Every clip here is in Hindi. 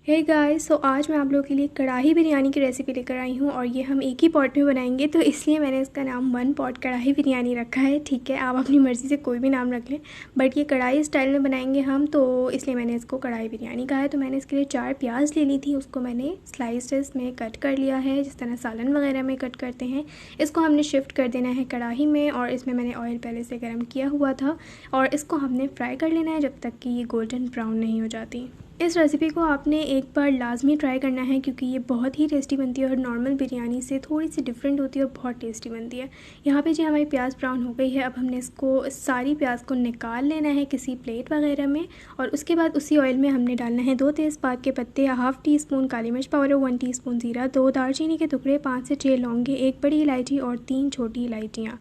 हे गाइस, सो आज मैं आप लोगों के लिए कढ़ाई बिरयानी की रेसिपी लेकर आई हूँ और ये हम एक ही पॉट में बनाएंगे, तो इसलिए मैंने इसका नाम वन पॉट कढ़ाई बिरयानी रखा है। ठीक है, आप अपनी मर्ज़ी से कोई भी नाम रख लें, बट ये कढ़ाई स्टाइल में बनाएंगे हम, तो इसलिए मैंने इसको कढ़ाई बिरयानी कहा है। तो मैंने इसके लिए 4 प्याज ले ली थी, उसको मैंने स्लाइसेस में कट कर लिया है, जिस तरह सालन वगैरह में कट करते हैं। इसको हमने शिफ्ट कर देना है कढ़ाई में, और इसमें मैंने ऑयल पहले से गर्म किया हुआ था और इसको हमने फ्राई कर लेना है जब तक कि ये गोल्डन ब्राउन नहीं हो जाती। इस रेसिपी को आपने एक बार लाजमी ट्राई करना है, क्योंकि ये बहुत ही टेस्टी बनती है और नॉर्मल बिरयानी से थोड़ी सी डिफरेंट होती है और बहुत टेस्टी बनती है। यहाँ पे जी हमारी प्याज ब्राउन हो गई है। अब हमने इसको सारी प्याज को निकाल लेना है किसी प्लेट वगैरह में, और उसके बाद उसी ऑयल में हमने डालना है 2 तेज़पात के पत्ते, हाफ़ टी स्पून काली मिर्च पाउडर, 1 टीस्पून ज़ीरा, 2 दालचीनी के टुकड़े, 5 से 6 लौंगे, 1 बड़ी इलायची और 3 छोटी इलायचियाँ।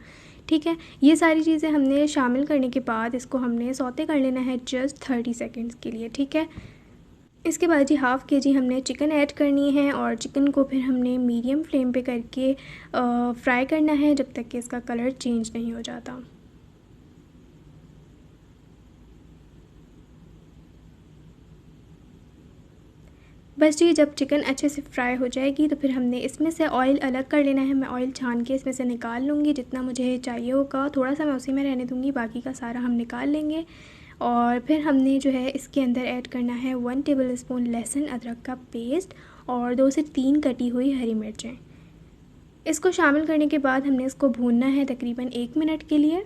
ठीक है, ये सारी चीज़ें हमने शामिल करने के बाद इसको हमने सौते कर लेना है जस्ट 30 सेकेंड्स के लिए। ठीक है, इसके बाद जी हाफ़ के जी हमने चिकन ऐड करनी है, और चिकन को फिर हमने मीडियम फ्लेम पे करके फ्राई करना है जब तक कि इसका कलर चेंज नहीं हो जाता। बस जी जब चिकन अच्छे से फ्राई हो जाएगी तो फिर हमने इसमें से ऑयल अलग कर लेना है। मैं ऑयल छान के इसमें से निकाल लूँगी, जितना मुझे चाहिए होगा थोड़ा सा मैं उसी में रहने दूँगी, बाकी का सारा हम निकाल लेंगे। और फिर हमने जो है इसके अंदर ऐड करना है 1 टेबल स्पून लहसुन अदरक का पेस्ट और 2 से 3 कटी हुई हरी मिर्चें। इसको शामिल करने के बाद हमने इसको भूनना है तकरीबन 1 मिनट के लिए।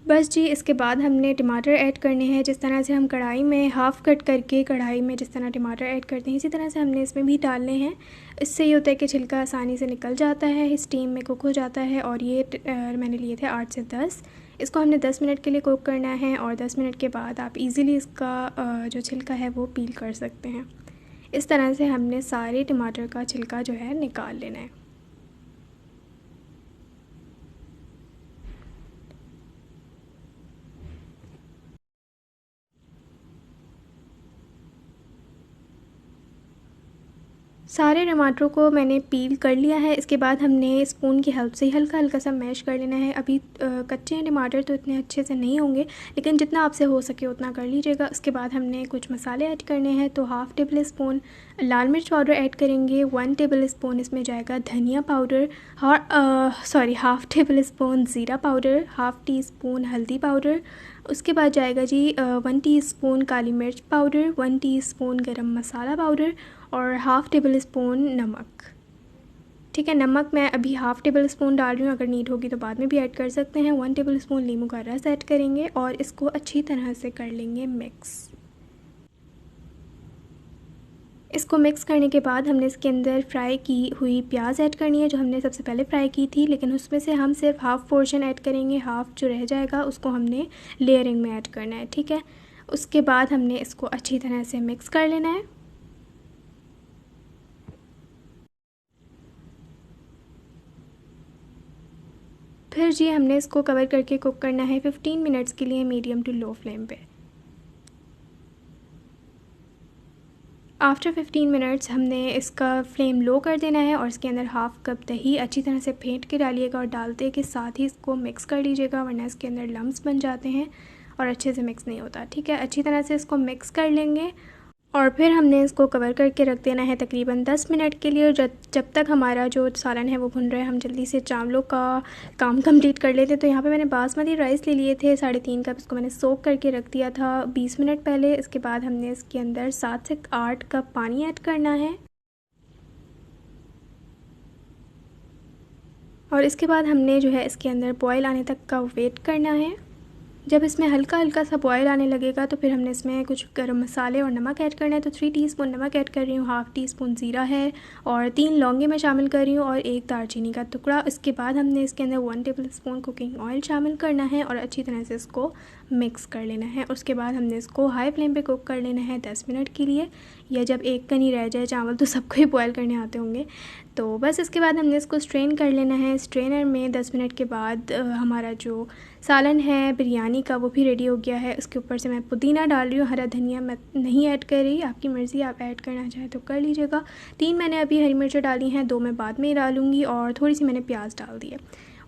बस जी इसके बाद हमने टमाटर ऐड करने हैं। जिस तरह से हम कढ़ाई में हाफ़ कट करके कढ़ाई में जिस तरह टमाटर ऐड करते हैं, इसी तरह से हमने इसमें भी डालने हैं। इससे ये होता है कि छिलका आसानी से निकल जाता है, स्टीम में कुक हो जाता है। और ये मैंने लिए थे 8 से 10। इसको हमने 10 मिनट के लिए कुक करना है, और 10 मिनट के बाद आप इजीली इसका जो छिलका है वो पील कर सकते हैं। इस तरह से हमने सारे टमाटर का छिलका जो है निकाल लेना है। सारे टमाटरों को मैंने पील कर लिया है। इसके बाद हमने स्पून की हेल्प से हल्का हल्का सा मैश कर लेना है। अभी कच्चे हैं टमाटर तो इतने अच्छे से नहीं होंगे, लेकिन जितना आपसे हो सके उतना कर लीजिएगा। उसके बाद हमने कुछ मसाले ऐड करने हैं। तो हाफ़ टेबल स्पून लाल मिर्च पाउडर ऐड करेंगे, 1 टेबल स्पून इसमें जाएगा धनिया पाउडर, हाफ़ टेबल स्पून ज़ीरा पाउडर, हाफ़ टी स्पून हल्दी पाउडर। उसके बाद जाएगा जी 1 टीस्पून काली मिर्च पाउडर, 1 टीस्पून गरम मसाला पाउडर और हाफ़ टेबल स्पून नमक। ठीक है, नमक मैं अभी हाफ़ टेबल स्पून डाल रही हूँ, अगर नीड होगी तो बाद में भी ऐड कर सकते हैं। 1 टेबल स्पून नींबू का रस ऐड करेंगे और इसको अच्छी तरह से कर लेंगे मिक्स। इसको मिक्स करने के बाद हमने इसके अंदर फ्राई की हुई प्याज ऐड करनी है, जो हमने सबसे पहले फ्राई की थी, लेकिन उसमें से हम सिर्फ हाफ़ पोर्शन ऐड करेंगे। हाफ़ जो रह जाएगा उसको हमने लेयरिंग में ऐड करना है। ठीक है, उसके बाद हमने इसको अच्छी तरह से मिक्स कर लेना है। फिर जी हमने इसको कवर करके कुक करना है 15 मिनट्स के लिए मीडियम टू लो फ्लेम पे। आफ्टर 15 मिनट्स हमने इसका फ्लेम लो कर देना है, और इसके अंदर हाफ़ कप दही अच्छी तरह से फेंट के डालिएगा और डालते के साथ ही इसको मिक्स कर लीजिएगा, वरना इसके अंदर लम्स बन जाते हैं और अच्छे से मिक्स नहीं होता। ठीक है, अच्छी तरह से इसको मिक्स कर लेंगे और फिर हमने इसको कवर करके रख देना है तकरीबन 10 मिनट के लिए। जब तक हमारा जो सालन है वो भुन रहा है, हम जल्दी से चावलों का काम कंप्लीट कर लेते हैं। तो यहाँ पे मैंने बासमती राइस ले लिए थे 3.5 कप। इसको मैंने सोक करके रख दिया था 20 मिनट पहले। इसके बाद हमने इसके अंदर 7 से 8 कप पानी ऐड करना है, और इसके बाद हमने जो है इसके अंदर बॉयल आने तक का वेट करना है। जब इसमें हल्का हल्का सा बॉयल आने लगेगा तो फिर हमने इसमें कुछ गरम मसाले और नमक ऐड करना है। तो 3 टीस्पून नमक ऐड कर रही हूँ, हाफ़ टी स्पून ज़ीरा है और 3 लौंगे मैं शामिल कर रही हूँ और 1 दालचीनी का टुकड़ा। इसके बाद हमने इसके अंदर 1 टेबल स्पून कुकिंग ऑयल शामिल करना है और अच्छी तरह से इसको मिक्स कर लेना है। उसके बाद हमने इसको हाई फ्लेम पे कुक कर लेना है 10 मिनट के लिए, या जब एक कनी रह जाए चावल तो सबको ही बॉयल करने आते होंगे। तो बस इसके बाद हमने इसको स्ट्रेन कर लेना है। स्ट्रेनर में 10 मिनट के बाद हमारा जो सालन है बिरयानी का वो भी रेडी हो गया है। उसके ऊपर से मैं पुदीना डाल रही हूँ, हरा धनिया मैं नहीं ऐड कर रही, आपकी मर्ज़ी, आप ऐड करना चाहें तो कर लीजिएगा। 3 मैंने अभी हरी मिर्चें डाली हैं, 2 मैं बाद में ही डालूँगी, और थोड़ी सी मैंने प्याज डाल दी है।